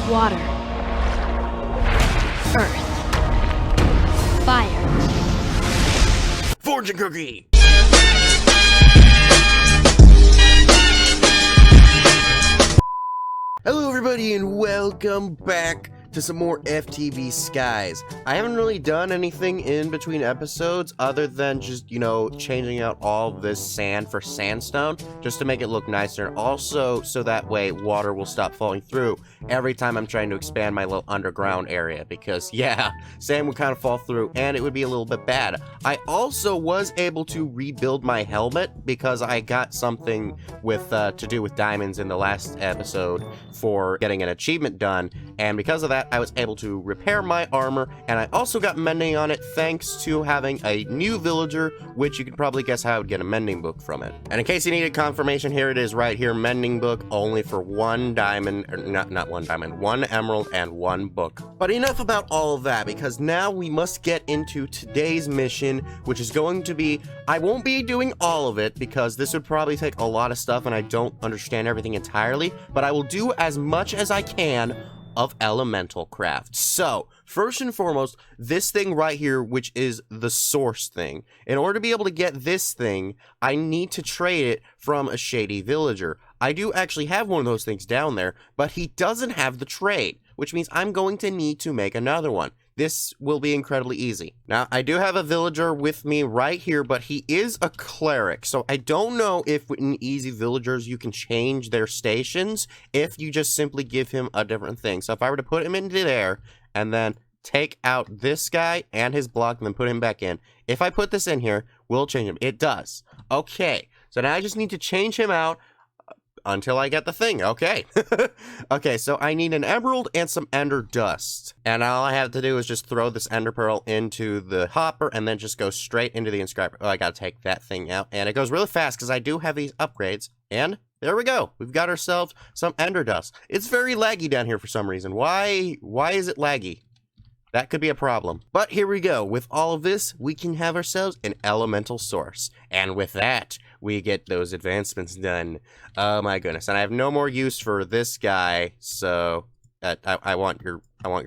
Water. Earth. Fire. Fortune cookie! Hello everybody and welcome back to some more FTB Skies. I haven't really done anything in between episodes other than just, changing out all this sand for sandstone just to make it look nicer, and also so that way water will stop falling through every time I'm trying to expand my little underground area, because yeah, sand would kind of fall through and it would be a little bit bad. I also was able to rebuild my helmet because I got something with to do with diamonds in the last episode for getting an achievement done, and because of that I was able to repair my armor, and I also got mending on it thanks to having a new villager, which you can probably guess how I would get a mending book from it. And in case you needed confirmation, here it is right here, mending book only for 1 diamond, or not 1 diamond, 1 emerald and 1 book. But enough about all of that, because now we must get into today's mission, which is going to be, I won't be doing all of it because this would probably take a lot of stuff and I don't understand everything entirely, but I will do as much as I can of elemental craft. So, first and foremost, this thing right here, which is the source thing. In order to be able to get this thing, I need to trade it from a shady villager. I do actually have one of those things down there, but he doesn't have the trade, which means I'm going to need to make another one. This will be incredibly easy. Now, I do have a villager with me right here, but he is a cleric, so I don't know if in easy villagers you can change their stations if you just simply give him a different thing. So if I were to put him into there and then take out this guy and his block and then put him back in, if I put this in here, we'll change him. It does. Okay, so now I just need to change him out until I get the thing. Okay. Okay, so I need an emerald and some ender dust. And all I have to do is just throw this ender pearl into the hopper and then just go straight into the inscriber. Oh, I gotta take that thing out. And it goes really fast because I do have these upgrades. And there we go. We've got ourselves some ender dust. It's very laggy down here for some reason. Why is it laggy? That could be a problem. But here we go. With all of this, we can have ourselves an elemental source. And with that, we get those advancements done. Oh my goodness. And I have no more use for this guy, so I want your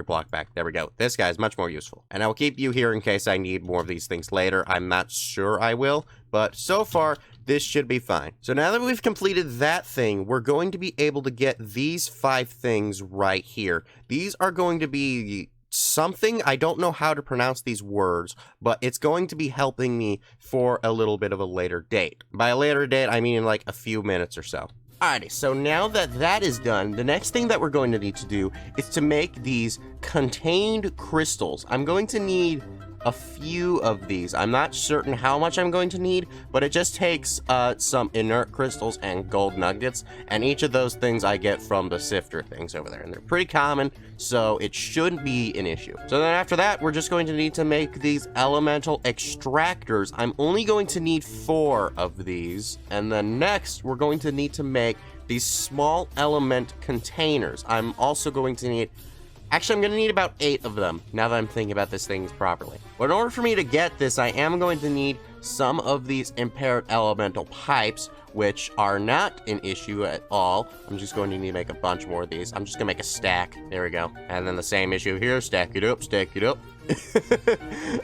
block back. There we go. This guy is much more useful. And I will keep you here in case I need more of these things later. I'm not sure I will, but so far, this should be fine. So now that we've completed that thing, we're going to be able to get these 5 things right here. These are going to be something, I don't know how to pronounce these words, but it's going to be helping me for a little bit of a later date. By a later date, I mean in like a few minutes or so. Alrighty, so now that that is done, the next thing that we're going to need to do is to make these contained crystals. I'm going to need a few of these. I'm not certain how much I'm going to need, but it just takes some inert crystals and gold nuggets, and each of those things I get from the sifter things over there, and they're pretty common, so it shouldn't be an issue. So then after that, we're just going to need to make these elemental extractors. I'm only going to need 4 of these, and then next, we're going to need to make these small element containers. I'm also going to need, actually, I'm going to need about 8 of them, now that I'm thinking about this thing properly. But in order for me to get this, I am going to need some of these impaired elemental pipes, which are not an issue at all. I'm just going to need to make a bunch more of these. I'm just going to make a stack. There we go. And then the same issue here. Stack it up, stack it up.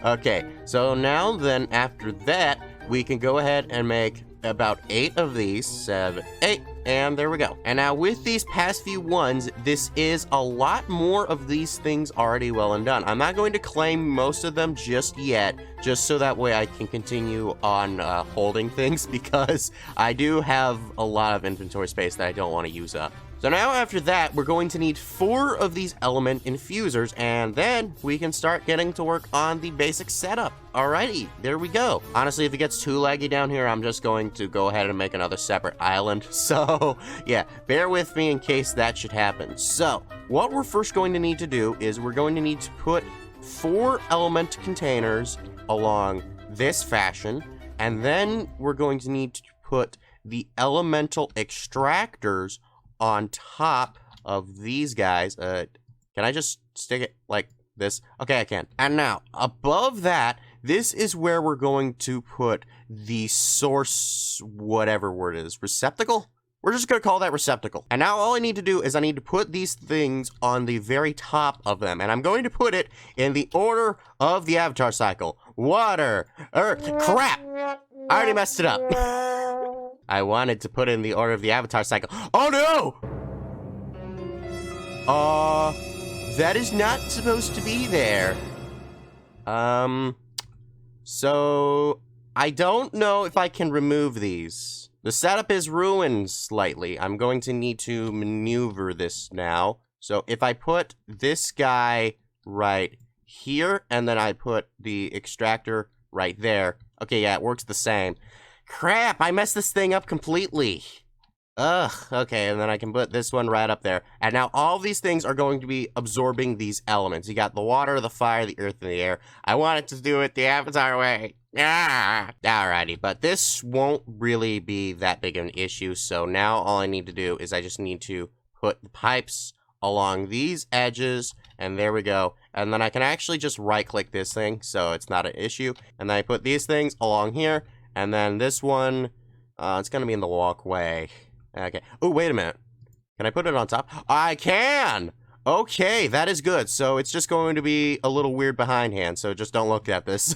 Okay, so now then, after that, we can go ahead and make about 8 of these. 7, 8. And there we go. And now with these past few ones, this is a lot more of these things already well and done. I'm not going to claim most of them just yet, just so that way I can continue on holding things, because I do have a lot of inventory space that I don't want to use up. So now after that, we're going to need 4 of these element infusers, and then we can start getting to work on the basic setup. Alrighty, there we go. Honestly, if it gets too laggy down here, I'm just going to go ahead and make another separate island. So yeah, bear with me in case that should happen. So what we're first going to need to do is we're going to need to put 4 element containers along this fashion, and then we're going to need to put the elemental extractors on top of these guys. Can I just stick it like this? Okay, I can. And now, above that, this is where we're going to put the source, whatever word it is, receptacle? We're just gonna call that receptacle. And now all I need to do is I need to put these things on the very top of them. And I'm going to put it in the order of the avatar cycle. Water, earth, crap! I already messed it up. I wanted to put it in the order of the avatar cycle. Oh no! That is not supposed to be there. So I don't know if I can remove these. The setup is ruined slightly. I'm going to need to maneuver this now. So if I put this guy right here, and then I put the extractor right there. Okay, yeah, it works the same. Crap, I messed this thing up completely. Ugh, okay, and then I can put this one right up there. And now all these things are going to be absorbing these elements. You got the water, the fire, the earth, and the air. I wanted to do it the avatar way. Ah, alrighty, but this won't really be that big of an issue. So now all I need to do is I just need to put the pipes along these edges, and there we go. And then I can actually just right-click this thing, so it's not an issue. And then I put these things along here, and then this one, it's gonna be in the walkway. Okay. Oh, wait a minute. Can I put it on top? I can! Okay, that is good. So it's just going to be a little weird behindhand, so just don't look at this.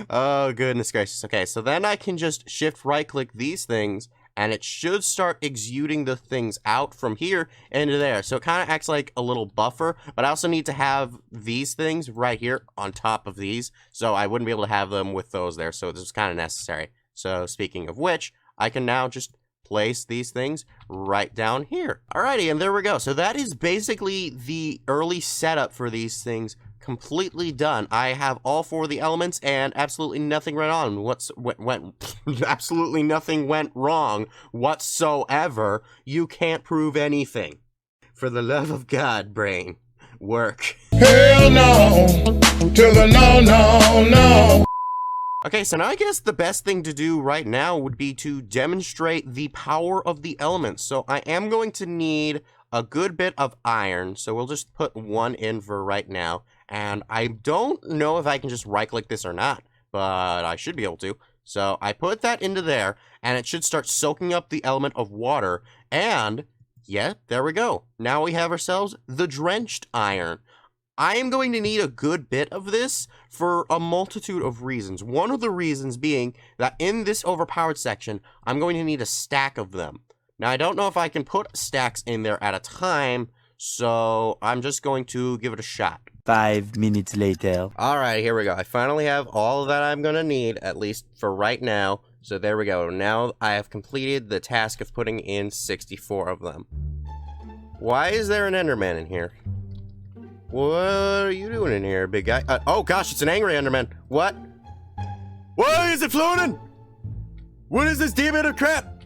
Oh, goodness gracious. Okay, so then I can just shift right-click these things, and it should start exuding the things out from here into there. So it kind of acts like a little buffer, but I also need to have these things right here on top of these, so I wouldn't be able to have them with those there, so this is kind of necessary. So speaking of which, I can now just place these things right down here. Alrighty, and there we go. So that is basically the early setup for these things completely done. I have all four of the elements, and absolutely nothing absolutely nothing went wrong whatsoever. You can't prove anything. For the love of God, brain, work. Hell no, to the no, no, no. Okay, so now I guess the best thing to do right now would be to demonstrate the power of the elements. So I am going to need a good bit of iron, so we'll just put one in for right now. And I don't know if I can just right-click this or not, but I should be able to. So I put that into there, and it should start soaking up the element of water. And, yeah, there we go. Now we have ourselves the drenched iron. I am going to need a good bit of this for a multitude of reasons. One of the reasons being that in this overpowered section, I'm going to need a stack of them. Now, I don't know if I can put stacks in there at a time, so I'm just going to give it a shot. 5 minutes later. Alright, here we go. I finally have all that I'm going to need, at least for right now. So there we go. Now I have completed the task of putting in 64 of them. Why is there an Enderman in here? What are you doing in here, big guy? Oh gosh, it's an angry Enderman. What? Why is it floating? What is this demon of crap?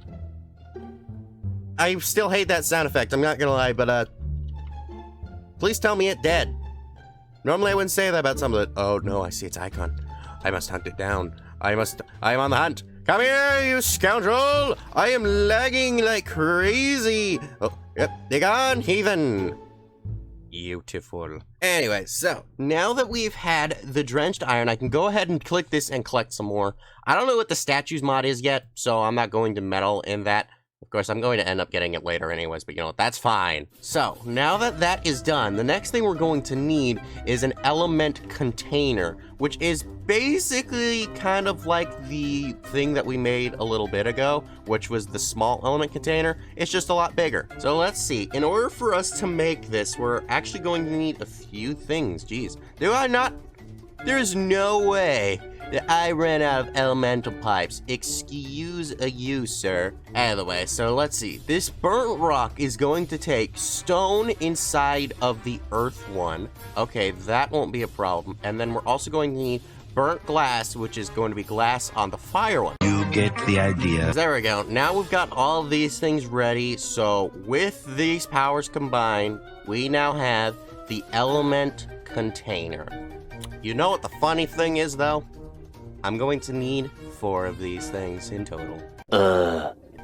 I still hate that sound effect, I'm not gonna lie, but please tell me it dead. Normally I wouldn't say that about something. Oh no, I see its icon. I must hunt it down. I am on the hunt. Come here, you scoundrel! I am lagging like crazy. Oh, yep, dig on, heathen. Beautiful. Anyway, so now that we've had the drenched iron, I can go ahead and click this and collect some more. I don't know what the statues mod is yet, so I'm not going to meddle in that. Of course, I'm going to end up getting it later anyways, but you know what, that's fine. So, now that that is done, the next thing we're going to need is an element container, which is basically kind of like the thing that we made a little bit ago, which was the small element container. It's just a lot bigger. So let's see, in order for us to make this, we're actually going to need a few things. Jeez, there's no way that I ran out of elemental pipes. Excuse you, sir. Anyway, so let's see. This burnt rock is going to take stone inside of the earth one. Okay, that won't be a problem. And then we're also going to need burnt glass, which is going to be glass on the fire one. You get the idea. There we go. Now we've got all of these things ready. So with these powers combined, we now have the element container. You know what the funny thing is, though? I'm going to need 4 of these things in total.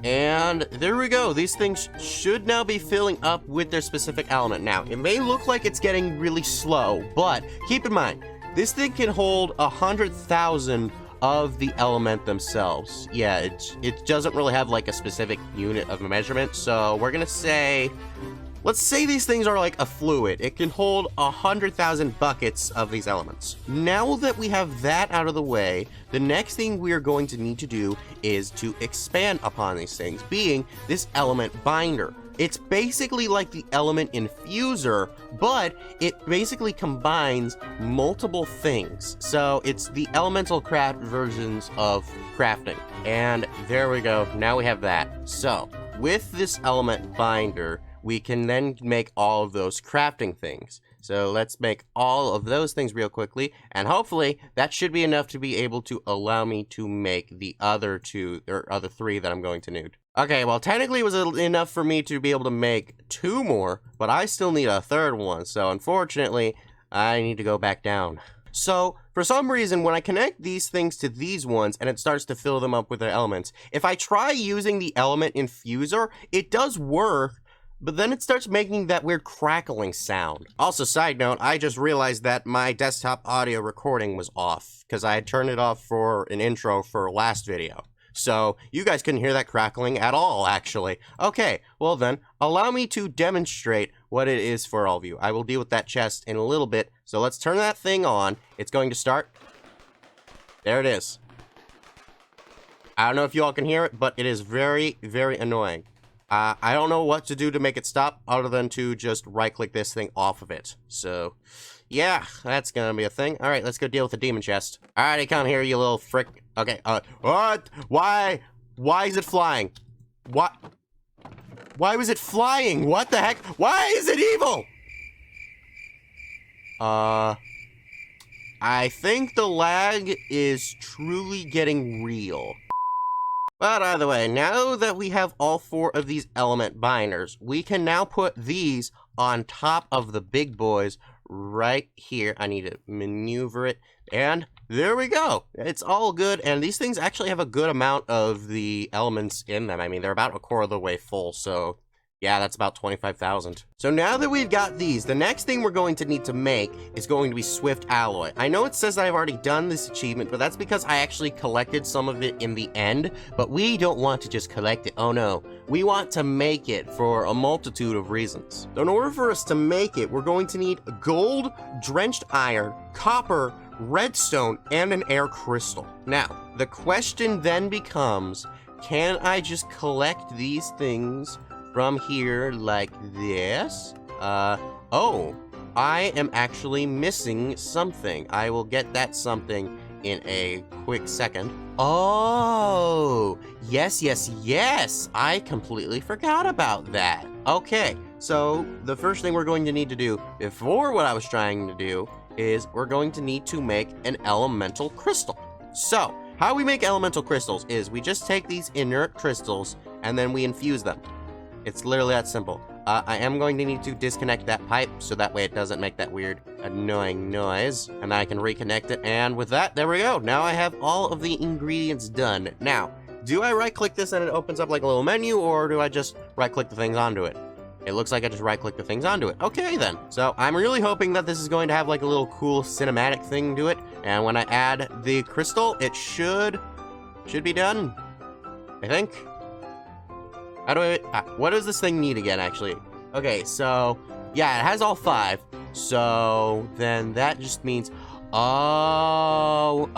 And there we go. These things should now be filling up with their specific element. Now, it may look like it's getting really slow, but keep in mind, this thing can hold 100,000 of the element themselves. Yeah, it doesn't really have like a specific unit of measurement, so we're gonna say, let's say these things are like a fluid. It can hold 100,000 buckets of these elements. Now that we have that out of the way, the next thing we are going to need to do is to expand upon these things, being this element binder. It's basically like the element infuser, but it basically combines multiple things. So it's the elemental craft versions of crafting. And there we go. Now we have that. So with this element binder, we can then make all of those crafting things. So let's make all of those things real quickly, and hopefully that should be enough to be able to allow me to make the other two, or other three that I'm going to need. Okay, well technically it was enough for me to be able to make 2 more, but I still need a 3rd one, so unfortunately, I need to go back down. So, for some reason, when I connect these things to these ones and it starts to fill them up with their elements, if I try using the element infuser, it does work, but then it starts making that weird crackling sound. Also, side note, I just realized that my desktop audio recording was off, because I had turned it off for an intro for last video. So, you guys couldn't hear that crackling at all, actually. Okay, well then, allow me to demonstrate what it is for all of you. I will deal with that chest in a little bit, so let's turn that thing on. It's going to start. There it is. I don't know if you all can hear it, but it is very, very annoying. I don't know what to do to make it stop, other than to just right-click this thing off of it. So, yeah, that's gonna be a thing. Alright, let's go deal with the demon chest. Alrighty, come here, you little frick. Okay, what? Why? Why is it flying? What? Why was it flying? What the heck? Why is it evil? I think the lag is truly getting real. But either way, now that we have all 4 of these element binders, we can now put these on top of the big boys right here. I need to maneuver it, and there we go. It's all good, and these things actually have a good amount of the elements in them. I mean, they're about 1/4 of the way full, so yeah, that's about 25,000. So now that we've got these, the next thing we're going to need to make is going to be Swift Alloy. I know it says I've already done this achievement, but that's because I actually collected some of it in the end, but we don't want to just collect it, oh no. We want to make it for a multitude of reasons. So in order for us to make it, we're going to need gold, drenched iron, copper, redstone, and an air crystal. Now, the question then becomes, can I just collect these things from here like this? Oh, I am actually missing something. I will get that something in a quick second. Oh, yes, yes, yes. I completely forgot about that. Okay, so the first thing we're going to need to do before what I was trying to do is we're going to need to make an elemental crystal. So, how we make elemental crystals is we just take these inert crystals and then we infuse them. It's literally that simple. I am going to need to disconnect that pipe so that way it doesn't make that weird annoying noise. And then I can reconnect it, and with that, there we go. Now I have all of the ingredients done. Now, do I right-click this and it opens up like a little menu, or do I just right-click the things onto it? It looks like I just right-click the things onto it. Okay, then. So I'm really hoping that this is going to have like a little cool cinematic thing to it. And when I add the crystal, it should be done, I think. How do I, what does this thing need again, actually? Okay, so, yeah, it has all 5. So, then that just means, oh,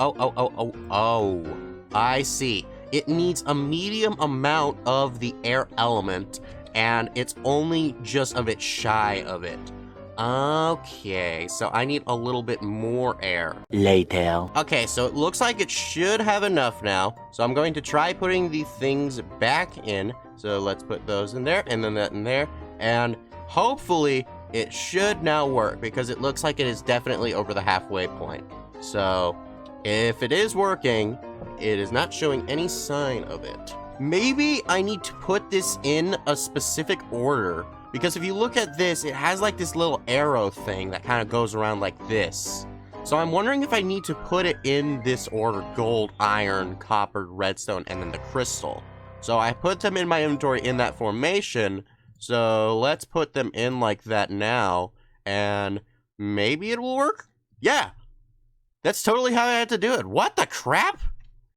I see. It needs a medium amount of the air element, and it's only just a bit shy of it. Okay, so I need a little bit more air. Later. Okay, so it looks like it should have enough now. So I'm going to try putting the things back in. So let's put those in there, and then that in there. And hopefully it should now work, because it looks like it is definitely over the halfway point. So if it is working, it is not showing any sign of it. Maybe I need to put this in a specific order. Because if you look at this, it has like this little arrow thing that kind of goes around like this. So I'm wondering if I need to put it in this order: gold, iron, copper, redstone, and then the crystal. So I put them in my inventory in that formation. So let's put them in like that now. And maybe it will work? Yeah! That's totally how I had to do it. What the crap?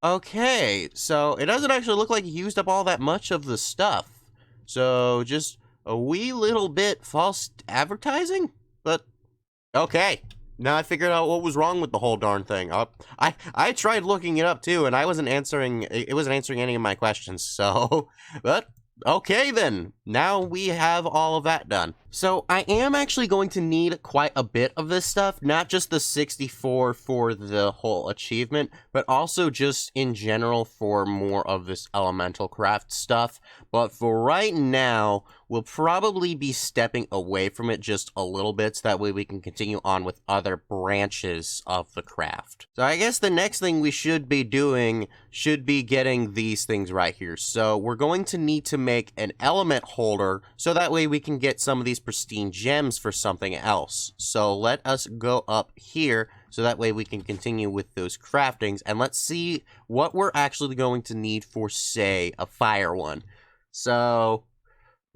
Okay, so it doesn't actually look like he used up all that much of the stuff. So just a wee little bit false advertising? But okay. Now I figured out what was wrong with the whole darn thing. I tried looking it up too, and it wasn't answering any of my questions. So, but okay then. Now we have all of that done. So I am actually going to need quite a bit of this stuff, not just the 64 for the whole achievement, but also just in general for more of this elemental craft stuff. But for right now, we'll probably be stepping away from it just a little bit, so that way we can continue on with other branches of the craft. So I guess the next thing we should be doing should be getting these things right here. So we're going to need to make an element holder, so that way we can get some of these pristine gems for something else. So let us go up here, so that way we can continue with those craftings, and let's see what we're actually going to need for, say, a fire one. So,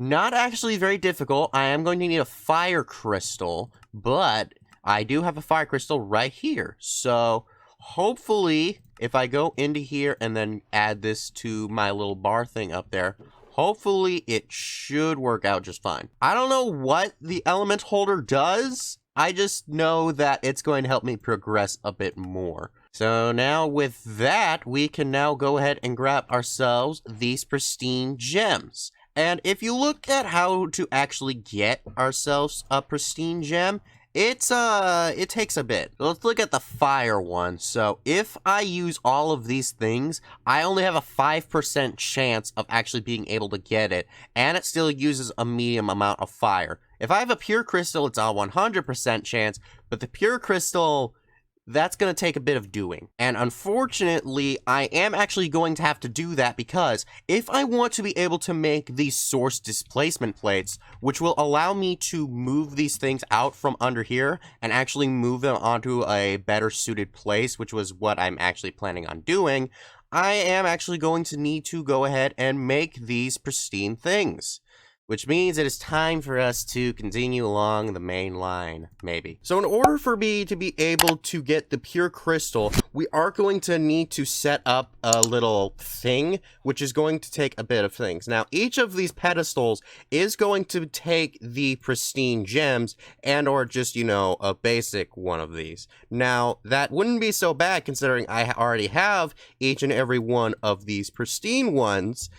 not actually very difficult. I am going to need a fire crystal, but I do have a fire crystal right here. So, hopefully, if I go into here and then add this to my little bar thing up there, hopefully it should work out just fine. I don't know what the element holder does. I just know that it's going to help me progress a bit more. So now with that, we can now go ahead and grab ourselves these pristine gems. And if you look at how to actually get ourselves a pristine gem, it takes a bit. Let's look at the fire one. So if I use all of these things, I only have a 5% chance of actually being able to get it, and it still uses a medium amount of fire. If I have a pure crystal, it's a 100% chance, but the pure crystal, that's going to take a bit of doing. And unfortunately, I am actually going to have to do that, because if I want to be able to make these source displacement plates, which will allow me to move these things out from under here and actually move them onto a better suited place, which was what I'm actually planning on doing, I am actually going to need to go ahead and make these pristine things. Which means it is time for us to continue along the main line, maybe. So in order for me to be able to get the pure crystal, we are going to need to set up a little thing, which is going to take a bit of things. Now, each of these pedestals is going to take the pristine gems, and or just, you know, a basic one of these. Now, that wouldn't be so bad, considering I already have each and every one of these pristine ones,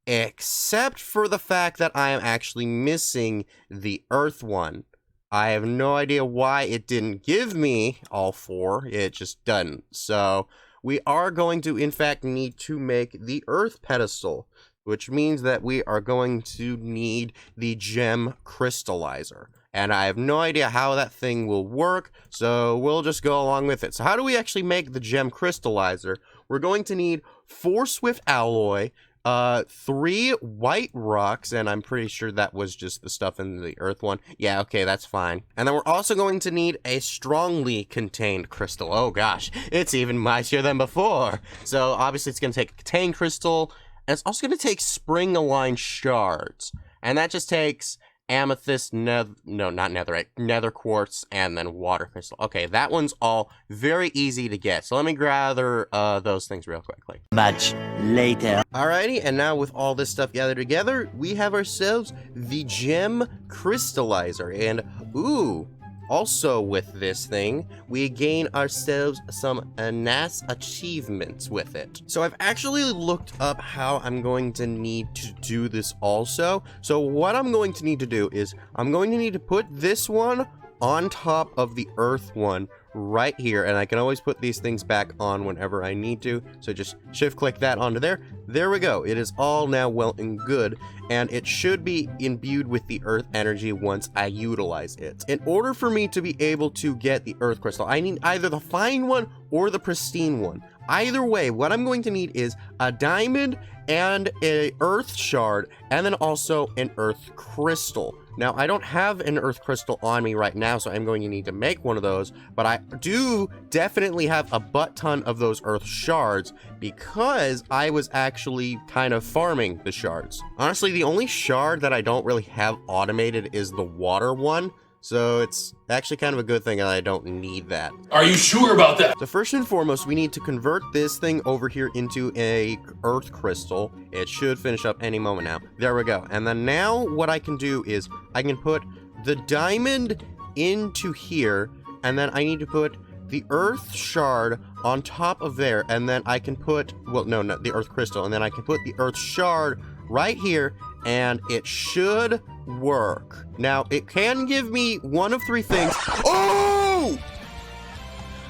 except for the fact that I am actually missing the earth one. I have no idea why it didn't give me all four, it just doesn't. So, we are going to, in fact, need to make the earth pedestal, which means that we are going to need the gem crystallizer. And I have no idea how that thing will work, so we'll just go along with it. So how do we actually make the gem crystallizer? We're going to need 4 swift alloy, 3 white rocks, and I'm pretty sure that was just the stuff in the earth one. Yeah, okay, that's fine. And then we're also going to need a strongly contained crystal. Oh gosh, it's even mightier than before. So obviously it's going to take a contained crystal, and it's also going to take spring-aligned shards. And that just takes amethyst, not netherite, nether quartz, and then water crystal. Okay, that one's all very easy to get. So let me gather those things real quickly. Much later. Alrighty, and now with all this stuff gathered together, we have ourselves the gem crystallizer. And ooh, also with this thing, we gain ourselves some NAS achievements with it. So I've actually looked up how I'm going to need to do this also. So what I'm going to need to do is, I'm going to need to put this one on top of the earth one right here, and I can always put these things back on whenever I need to. So just shift click that onto there. There we go. It is all now well and good, and it should be imbued with the earth energy once I utilize it. In order for me to be able to get the earth crystal, I need either the fine one or the pristine one. Either way, what I'm going to need is a diamond and a earth shard, and then also an earth crystal. Now, I don't have an earth crystal on me right now, so I'm going to need to make one of those, but I do definitely have a butt ton of those earth shards, because I was actually kind of farming the shards. Honestly, the only shard that I don't really have automated is the water one, So it's actually kind of a good thing that I don't need that. Are you sure about that? So first and foremost, we need to convert this thing over here into a earth crystal. It should finish up any moment now. There we go. And then now what I can do is I can put the diamond into here, and then I need to put the earth shard on top of there, and then I can put, well, no, not the earth crystal, and then I can put the earth shard right here, and it should work. Now, it can give me one of three things. Oh!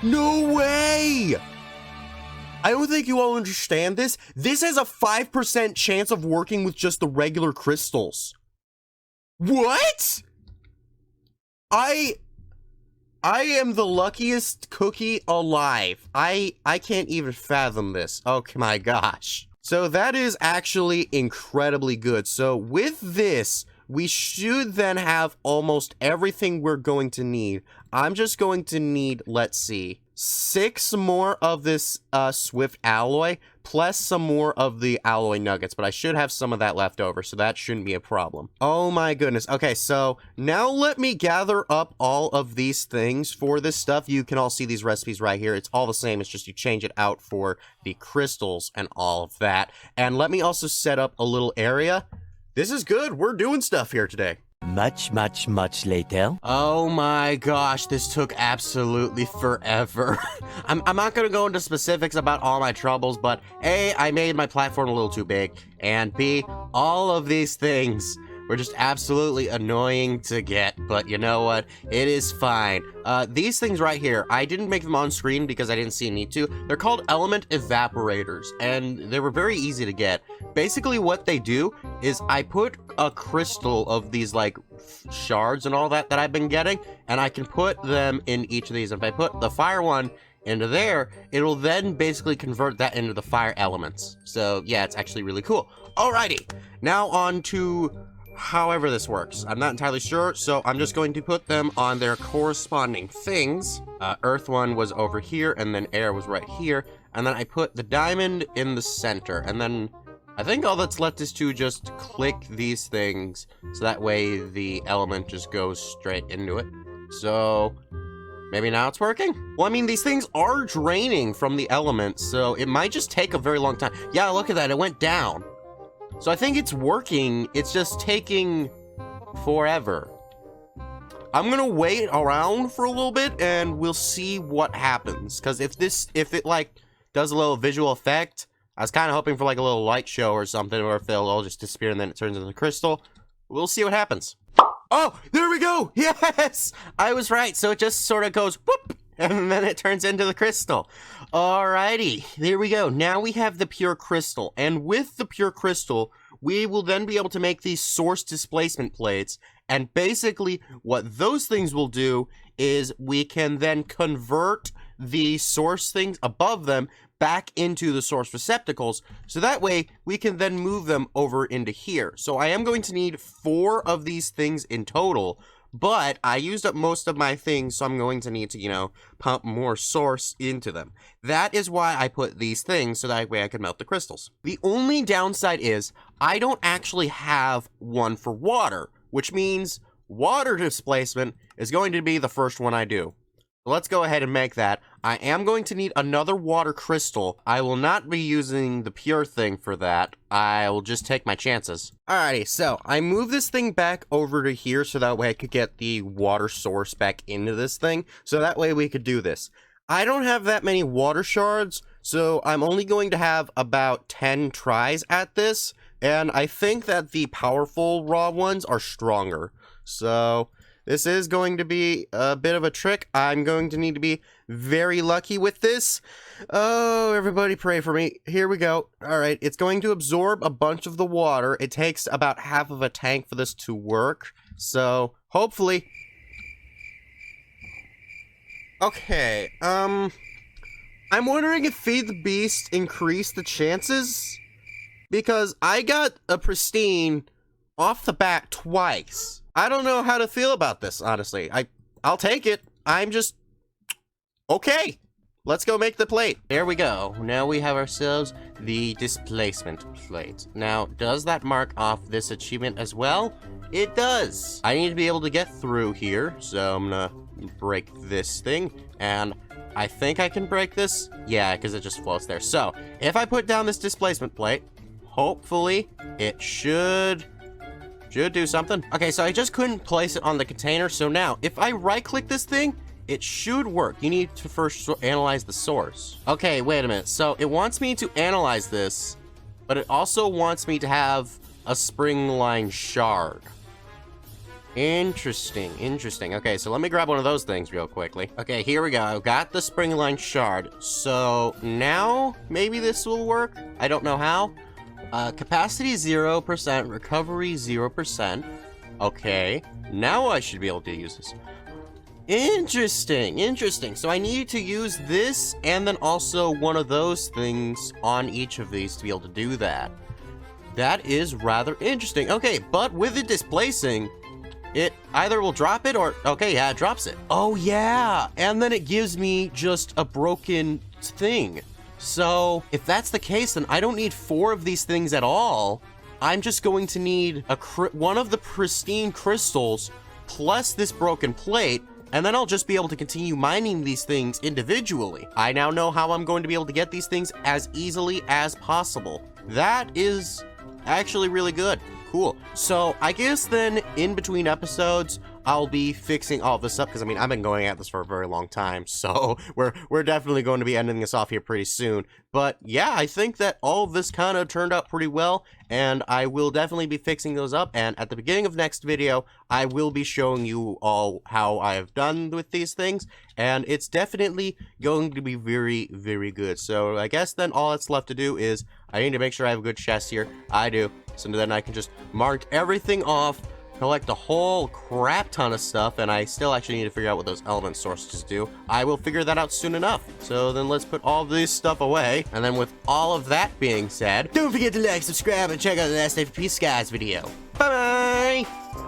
No way! I don't think you all understand this. This has a 5% chance of working with just the regular crystals. What? I am the luckiest cookie alive. I can't even fathom this. Oh my gosh. So that is actually incredibly good. So with this, we should then have almost everything we're going to need. I'm just going to need, let's see, 6 more of this Swift alloy, plus some more of the alloy nuggets, but I should have some of that left over, so that shouldn't be a problem. Oh my goodness. Okay, so now let me gather up all of these things for this stuff. You can all see these recipes right here. It's all the same. It's just you change it out for the crystals and all of that. And let me also set up a little area. This is good. We're doing stuff here today. Much later. Oh my gosh, this took absolutely forever. I'm not gonna go into specifics about all my troubles, but A, I made my platform a little too big, and B, all of these things were just absolutely annoying to get, but you know what? It is fine. These things right here, I didn't make them on screen because I didn't see a need to. They're called element evaporators, and they were very easy to get. Basically what they do is I put a crystal of these like shards and all that I've been getting, and I can put them in each of these. If I put the fire one into there, it'll then basically convert that into the fire elements. So yeah, it's actually really cool. Alrighty, now on to however this works. I'm not entirely sure, so I'm just going to put them on their corresponding things. Earth one was over here, and then air was right here, and then I put the diamond in the center, and then I think all that's left is to just click these things, so that way the element just goes straight into it. So maybe now it's working? Well, I mean, these things are draining from the element, so it might just take a very long time. Yeah, look at that, it went down. So I think it's working, it's just taking forever. I'm gonna wait around for a little bit and we'll see what happens. Cause if it like does a little visual effect, I was kind of hoping for like a little light show or something, or if it'll all just disappear and then it turns into crystal. We'll see what happens. Oh, there we go! Yes! I was right, so it just sort of goes whoop, and then it turns into the crystal. Alrighty, there we go. Now we have the pure crystal, and with the pure crystal, we will then be able to make these source displacement plates, and basically what those things will do is we can then convert the source things above them back into the source receptacles, so that way we can then move them over into here. So I am going to need 4 of these things in total, but I used up most of my things, so I'm going to need to, you know, pump more source into them. That is why I put these things, so that way I can melt the crystals. The only downside is I don't actually have one for water, which means water displacement is going to be the first one I do. Let's go ahead and make that. I am going to need another water crystal. I will not be using the pure thing for that. I will just take my chances. Alrighty, so I move this thing back over to here so that way I could get the water source back into this thing. So that way we could do this. I don't have that many water shards, so I'm only going to have about 10 tries at this. And I think that the powerful raw ones are stronger. So this is going to be a bit of a trick. I'm going to need to be very lucky with this. Oh, everybody pray for me. Here we go. All right, it's going to absorb a bunch of the water. It takes about half of a tank for this to work. So, hopefully. Okay, I'm wondering if Feed the Beast increased the chances? Because I got a pristine off the bat twice. I don't know how to feel about this, honestly. I'll take it. I'm just okay. Let's go make the plate. There we go. Now we have ourselves the displacement plate. Now, does that mark off this achievement as well? it does. I need to be able to get through here, so I'm gonna break this thing, and I think I can break this. Yeah, because it just floats there. So, if I put down this displacement plate, hopefully it should do something. Okay, so I just couldn't place it on the container, so now, if I right-click this thing, it should work. You need to first analyze the source. Okay, wait a minute. So, it wants me to analyze this, but it also wants me to have a spring line shard. Interesting. Okay, so let me grab one of those things real quickly. Okay, here we go. I've got the spring line shard. So, now, maybe this will work? I don't know how. Capacity 0%, recovery 0%. Okay, now I should be able to use this. Interesting. So I need to use this and then also one of those things on each of these to be able to do that. That is rather interesting. Okay, but with it displacing, it either will drop it or... Okay, yeah, it drops it. Oh, yeah, and then it gives me just a broken thing. So, if that's the case, then I don't need 4 of these things at all. I'm just going to need one of the pristine crystals plus this broken plate, and then I'll just be able to continue mining these things individually. I now know how I'm going to be able to get these things as easily as possible. That is actually really good. Cool. So, I guess then, in between episodes, I'll be fixing all this up, because, I mean, I've been going at this for a very long time, so we're definitely going to be ending this off here pretty soon. But, yeah, I think that all of this kind of turned out pretty well, and I will definitely be fixing those up, and at the beginning of next video, I will be showing you all how I have done with these things, and it's definitely going to be very, very good. So, I guess then all that's left to do is, I need to make sure I have a good chest here. I do. So then I can just mark everything off, collect a whole crap ton of stuff, and I still actually need to figure out what those element sources do. I will figure that out soon enough. So then let's put all this stuff away. And then with all of that being said, don't forget to like, subscribe, and check out the last FTB Skies video. Bye-bye!